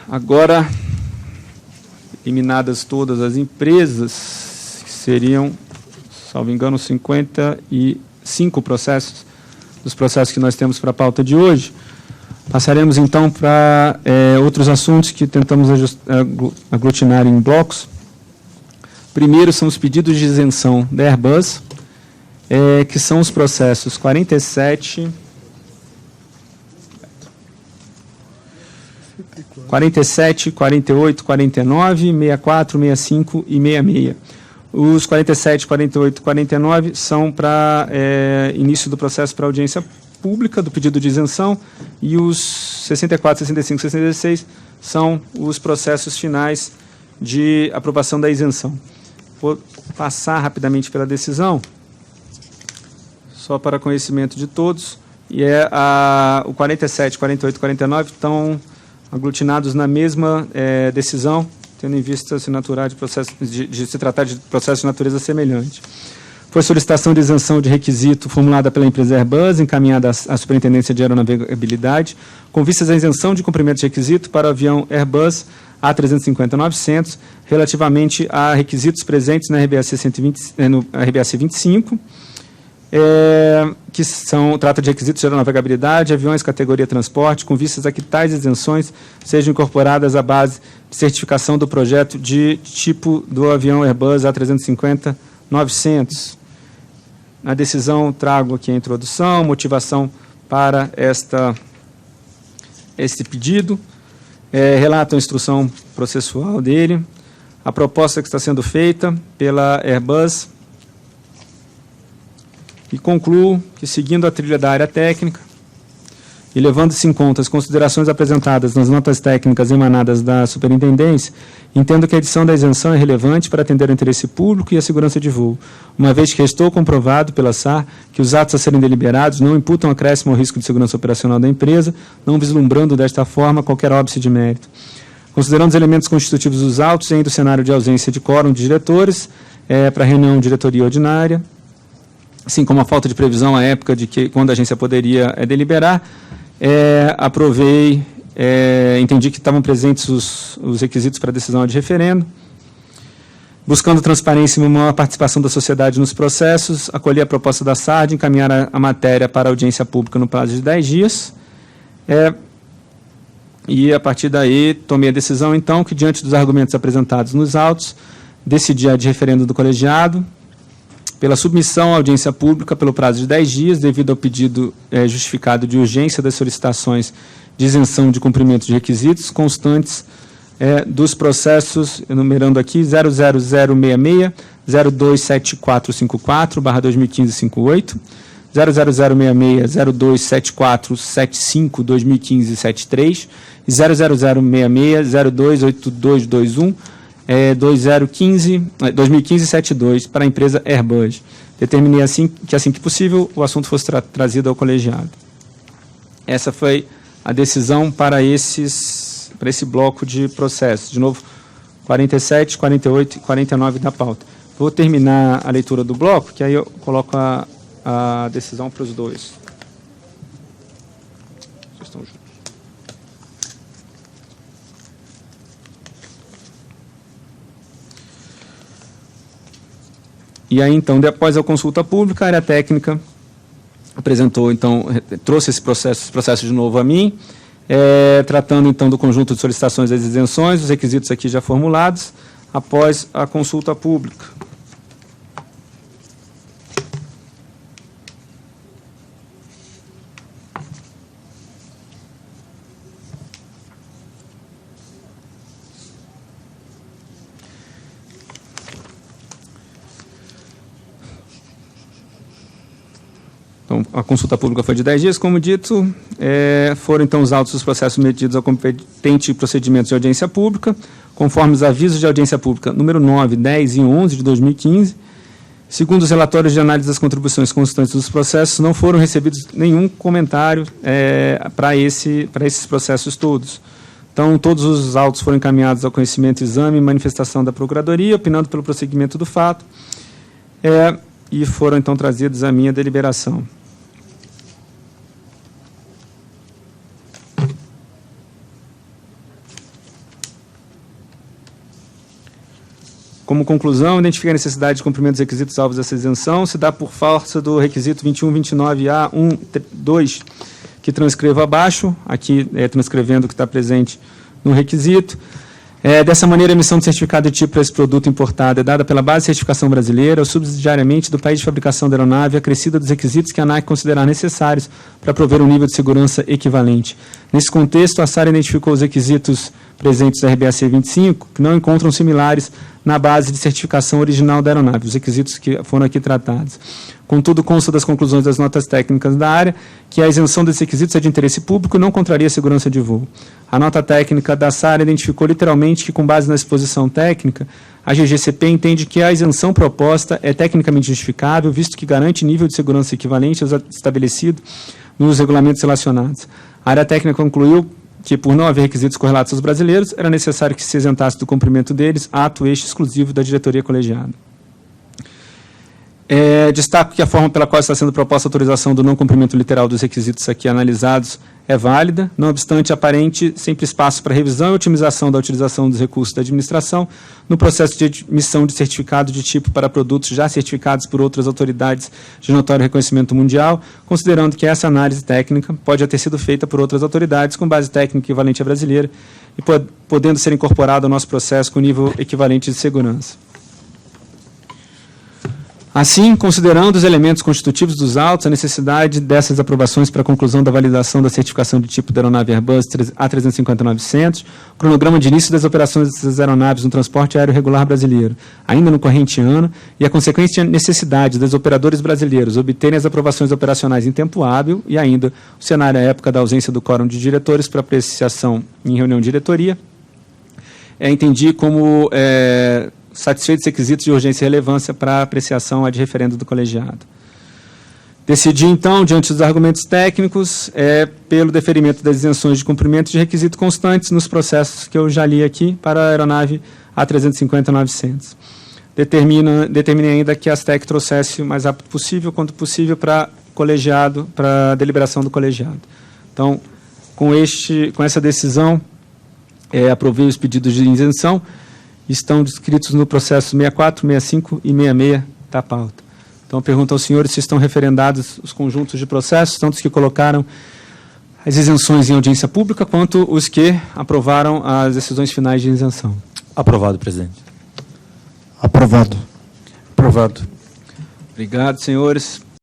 Agora, eliminadas todas as empresas, que seriam, salvo engano, 55 processos, dos processos que nós temos para a pauta de hoje, passaremos então para outros assuntos que tentamos aglutinar em blocos. Primeiro são os pedidos de isenção da Airbus, que são os processos 47, 48, 49, 64, 65 e 66. Os 47, 48 e 49 são para início do processo para audiência pública do pedido de isenção, e os 64, 65 e 66 são os processos finais de aprovação da isenção. Vou passar rapidamente pela decisão, só para conhecimento de todos, e o 47, 48 e 49 estão aglutinados na mesma decisão, tendo em vista se tratar de processo de natureza semelhante. Foi solicitação de isenção de requisito formulada pela empresa Airbus, encaminhada à Superintendência de Aeronavegabilidade, com vistas à isenção de cumprimento de requisito para o avião Airbus A350-900, relativamente a requisitos presentes na no RBAC 25, que trata de requisitos de aeronavegabilidade, aviões categoria transporte, com vistas a que tais isenções sejam incorporadas à base de certificação do projeto de tipo do avião Airbus A350-900. Na decisão, trago aqui a introdução, motivação para este pedido, relato a instrução processual dele, a proposta que está sendo feita pela Airbus, e concluo que, seguindo a trilha da área técnica e levando-se em conta as considerações apresentadas nas notas técnicas emanadas da Superintendência, entendo que a edição da isenção é relevante para atender ao interesse público e a segurança de voo, uma vez que restou comprovado pela SAR que os atos a serem deliberados não imputam acréscimo ao risco de segurança operacional da empresa, não vislumbrando desta forma qualquer óbice de mérito. Considerando os elementos constitutivos dos autos e ainda o cenário de ausência de quórum de diretores para a reunião de diretoria ordinária, assim como a falta de previsão à época de que quando a agência poderia deliberar, entendi que estavam presentes os requisitos para a decisão de referendo. Buscando transparência e uma maior participação da sociedade nos processos, acolhi a proposta da SAR de encaminhar a matéria para audiência pública no prazo de 10 dias. E, a partir daí, tomei a decisão, então, que, diante dos argumentos apresentados nos autos, decidi a de referendo do colegiado, pela submissão à audiência pública pelo prazo de 10 dias, devido ao pedido justificado de urgência das solicitações de isenção de cumprimento de requisitos constantes dos processos, enumerando aqui 00066, 027454/2015-58, 00066, 027475/2015-73 e 00066, 028221, 2015-72 para a empresa Airbus. Determinei assim que possível o assunto fosse trazido ao colegiado. Essa foi a decisão para esse bloco de processos. De novo, 47, 48 e 49 da pauta. Vou terminar a leitura do bloco, que aí eu coloco a decisão para os dois. Vocês estão juntos. E aí, então, após a consulta pública, a área técnica apresentou, então, trouxe esses processos de novo a mim, tratando, então, do conjunto de solicitações das isenções, os requisitos aqui já formulados, após a consulta pública. Então, a consulta pública foi de 10 dias, como dito, foram então os autos dos processos submetidos ao competente procedimento de audiência pública, conforme os avisos de audiência pública número 9, 10 e 11 de 2015. Segundo os relatórios de análise das contribuições constantes dos processos, não foram recebidos nenhum comentário para esses processos todos. Então, todos os autos foram encaminhados ao conhecimento, exame e manifestação da Procuradoria, opinando pelo prosseguimento do fato, e foram, então, trazidos à minha deliberação. Como conclusão, identifica a necessidade de cumprimento dos requisitos alvos dessa isenção, se dá por força do requisito 2129A1.2, que transcrevo abaixo, aqui transcrevendo o que está presente no requisito. Dessa maneira, a emissão de certificado de tipo para esse produto importado é dada pela base de certificação brasileira ou subsidiariamente do país de fabricação da aeronave, acrescida dos requisitos que a ANAC considerar necessários para prover um nível de segurança equivalente. Nesse contexto, a SAR identificou os requisitos presentes da RBAC 25, que não encontram similares na base de certificação original da aeronave, os requisitos que foram aqui tratados. Contudo, consta das conclusões das notas técnicas da área que a isenção desses requisitos é de interesse público e não contraria a segurança de voo. A nota técnica da SAR identificou literalmente que, com base na exposição técnica, a GGCP entende que a isenção proposta é tecnicamente justificável, visto que garante nível de segurança equivalente ao estabelecido nos regulamentos relacionados. A área técnica concluiu que, por não haver requisitos correlatos aos brasileiros, era necessário que se isentasse do cumprimento deles ato este exclusivo da diretoria colegiada. Destaco que a forma pela qual está sendo proposta a autorização do não cumprimento literal dos requisitos aqui analisados é válida, não obstante aparente sempre espaço para revisão e otimização da utilização dos recursos da administração no processo de emissão de certificado de tipo para produtos já certificados por outras autoridades de notório reconhecimento mundial, considerando que essa análise técnica pode ter sido feita por outras autoridades com base técnica equivalente à brasileira e podendo ser incorporada ao nosso processo com nível equivalente de segurança. Assim, considerando os elementos constitutivos dos autos, a necessidade dessas aprovações para a conclusão da validação da certificação de tipo da aeronave Airbus A350-900, o cronograma de início das operações dessas aeronaves no transporte aéreo regular brasileiro, ainda no corrente ano, e a consequente necessidade dos operadores brasileiros obterem as aprovações operacionais em tempo hábil, e ainda o cenário à época da ausência do quórum de diretores para apreciação em reunião de diretoria, entendi como satisfeitos requisitos de urgência e relevância para apreciação ad referendo do colegiado. Decidi, então, diante dos argumentos técnicos, pelo deferimento das isenções de cumprimento de requisitos constantes nos processos que eu já li aqui para a aeronave A350-900. Determinei ainda que a STEC trouxesse o mais rápido possível, quanto possível, para colegiado, para a deliberação do colegiado. Então, com essa decisão, aprovei os pedidos de isenção, estão descritos no processo 64, 65 e 66 da pauta. Então, pergunto aos senhores se estão referendados os conjuntos de processos, tanto os que colocaram as isenções em audiência pública, quanto os que aprovaram as decisões finais de isenção. Aprovado, presidente. Aprovado. Aprovado. Obrigado, senhores.